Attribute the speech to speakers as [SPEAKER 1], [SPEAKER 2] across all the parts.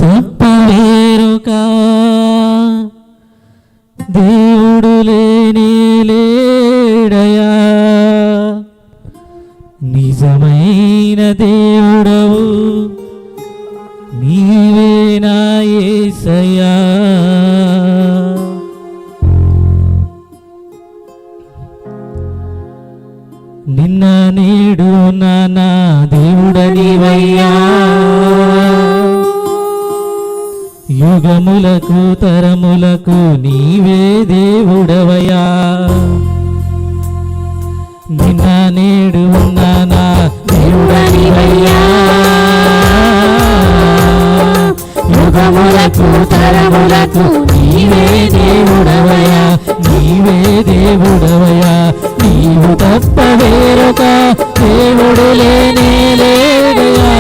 [SPEAKER 1] తప్ప వేరొక దేవుడు లేనే లేడయా, నిజమైన దేవుడవు నీవే నా యేసయ్యా. నిన్న నేడు నా దేవుడనివయ్యా, యుగములకు తరములకు నీవే దేవుడవయ్యా. నిన్న నేడు నా దేవుడనివయ్యా, యుగములకు తరములకు నీవే దేవుడవయ్యా, నీవే దేవుడవయ్యా. నీవు తప్ప వేరొక దేవుడు లేనే లేడయా,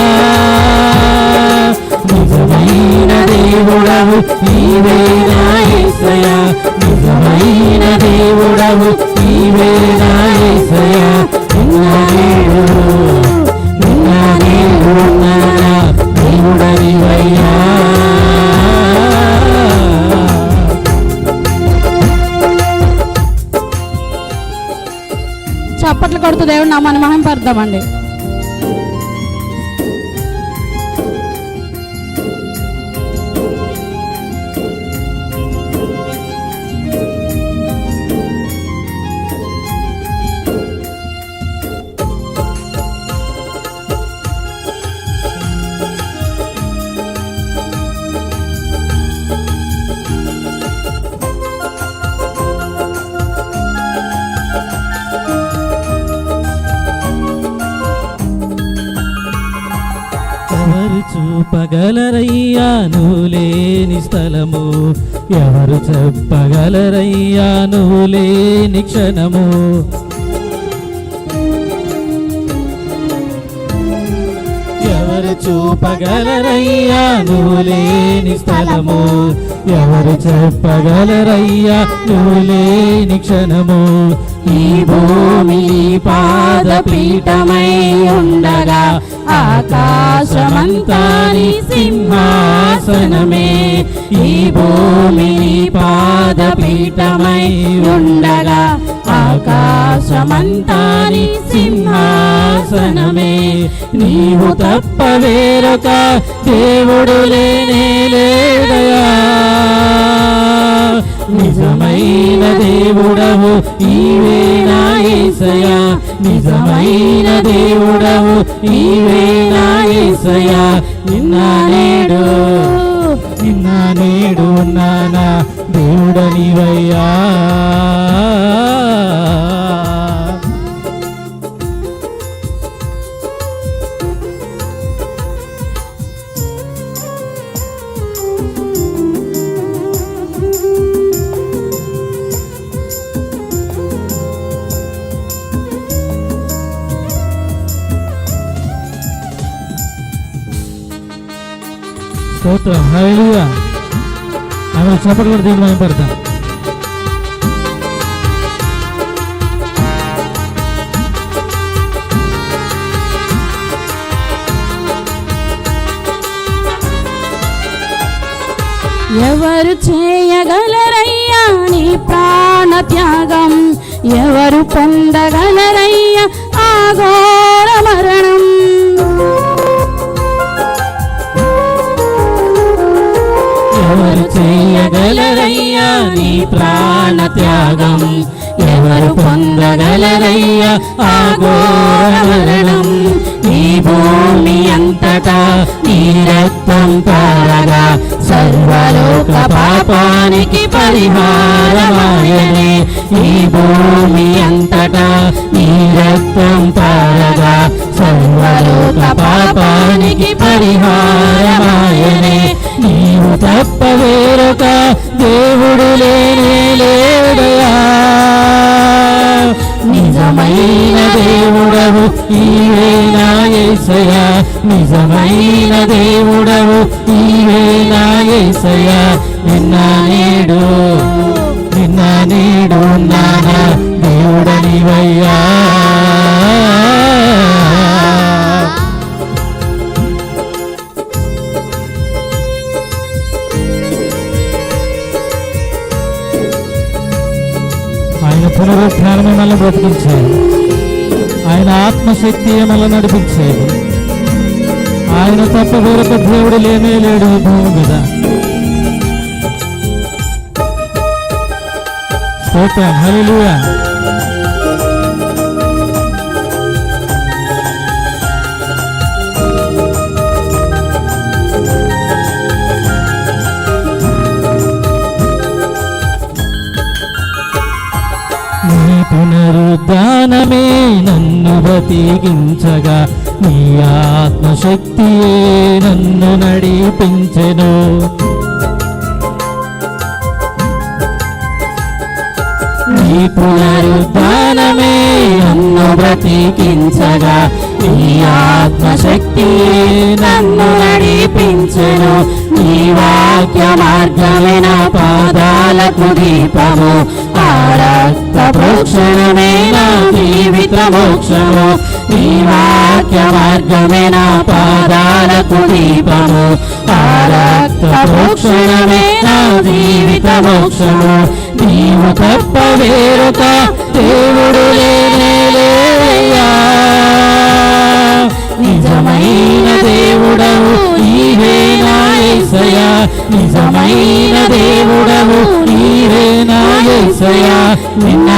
[SPEAKER 1] నిజమైన దేవుడవు నీవే నా యేసయ్యా, నిజమైన దేవుడవు నీవే నా యేసయ్యా. నిన్న నేడు నా దేవుడనివయ్యా.
[SPEAKER 2] చప్పట్లు కొడుతూ దేవుడు నామాన్ని మహింపరుద్దామండి.
[SPEAKER 1] ఎవరు చూపగలరయ్యా నువ్వు లేని స్థలము, ఎవరు చెప్పగలరయ్యా నువ్వు లేని క్షణము. ఎవరు చూపగలరయ్యా నువ్వు లేని స్థలము, ఎవరు చెప్పగలరయ్యా నువ్వు లేని క్షణము. ఈ భూమి పాదపీఠమై ఉండగా ఆకాశమంతా నీ సింహాసనమే. ఈ భూమి పాదపీఠమై ఉండగా ఆకాశమంతా నీ సింహాసనమే. నీవు తప్ప వేరొక దేవుడు లేనే లేడయా, నిజమైన దేవుడవు నీవే నా యేసయ్యా, నిజమైన దేవుడవు నీవే నా యేసయ్యా. నిన్న నేడు నా దేవుడనివయ్యా. స్తోత్రం, హల్లెలూయా. ఆమె చప్పట్లు కూడా దీన్ని మహిమపడతాం.
[SPEAKER 2] ఎవరు చేయగలరయ్యా నీ ప్రాణ త్యాగం, ఎవరు పొందగలరయ్యా ఆ ఘోర మరణం.
[SPEAKER 1] ఎవరు చేయగలరయ్యా నీ ప్రాణ త్యాగం, ఎవరు పొందగలరయ్యా ఆ ఘోర మరణం. ఈ భూమి అంతటా నీ రక్తం పారగా సర్వలోక పాపానికి పరిహారమాయనే. ఈ భూమి అంతటా నీ రక్తం పారగా సర్వలోక పాపానికి పరిహారమాయనే. నీవు తప్ప వేరొక దేవుడు లేనే లేడయా, నిజమైన దేవుడవు నీవే నా యేసయ్యా, నిజమైన దేవుడవు నీవే నా యేసయ్యా. నిన్న నేడు నా దేవుడనివయ్యా. పునరుత్థానమే మనల్ని బ్రతికించేది. ఆయన ఆత్మశక్తి మనల్ని నడిపించేది. ఆయన తప్ప వేరొక దేవుడు లేనే లేడు ఈ భూమి మీద. స్తోత్రం, హల్లెలూయా. నీ పునరుద్ధానమే నన్ను బ్రతికించగా, నీ ఆత్మశక్తియే నన్ను నడిపించెను. నీ పునరుద్ధానమే నన్ను బ్రతికించగా, నీ ఆత్మశక్తియే నన్ను నడిపించెను. నీ వాక్య మార్గమే నా పాదాలకు దీపము, ఆ రక్త ప్రోక్షణమే నా జీవిత మోక్షము. నీ వాక్య మార్గమే నా పాదాలకు దీపము, ఆ రక్త ప్రోక్షణమే నా జీవిత మోక్షము. నీవు తప్ప వేరొక దేవుడు లేనే లేవయ్యా. నిజమైన దేవుడవు నీవే నా యేసయ్యా, నిజమైన దేవుడవు నీవే నా యేసయ్యా. నిన్న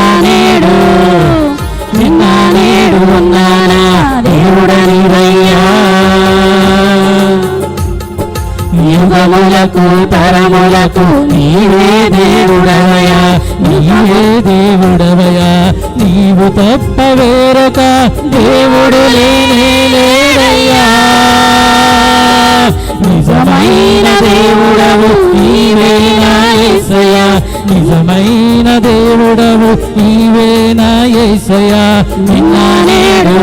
[SPEAKER 1] నేడు ఉన్నానా దేవుడనివయ్యా. యుగములకు తరములకు నీవే దేవుడవయ్యా, నీవే దేవుడవయ్యా. నీవు తప్ప వేరొక దేవుడు లేనే లేడయ్యా. నిజమైన దేవుడవు నీవే నా యేసయ్యా, నిజమైన దేవుడవు నీవే నా యేసయ్యా. నిన్న నేడు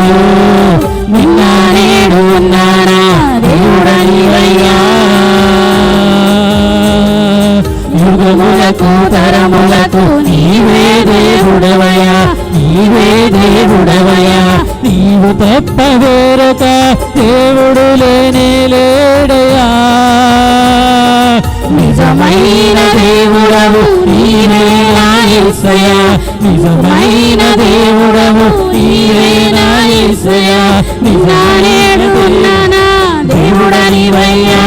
[SPEAKER 1] ఉన్నానా దేవుడనివయ్యా. యుగములకు తరములకు నీవే దేవుడవయ్యా, నీవే దేవుడవయ్యా. నీవు తప్ప వేరొక దేవుడు లేనే లేడయ్యా. నిజమైన దేవుడవు నీవే నా యేసయ్యా, నిజమైన దేవుడవు నీవే నా యేసయ్యా. నిజానేడు ఉన్నానా దేవుడనివయ్యా.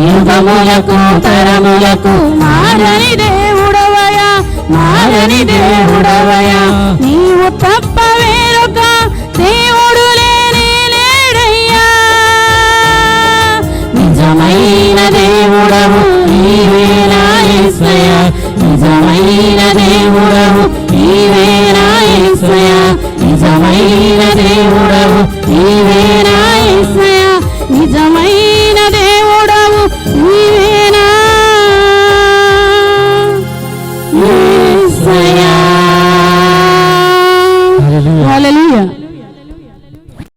[SPEAKER 1] యుగములకు తరములకు మారని దేవుడవయ్యా, మారని దేవుడవయ్యా. నీవు తప్ప వేరొక దేవుడు లేనే లేడయ్యా. నిజమైన దేవుడవు నీవే నా యేసయ్యా, నిజమైన దేవుడవు నీవే నా యేసయ్యా. నిజమైన దేవుడవు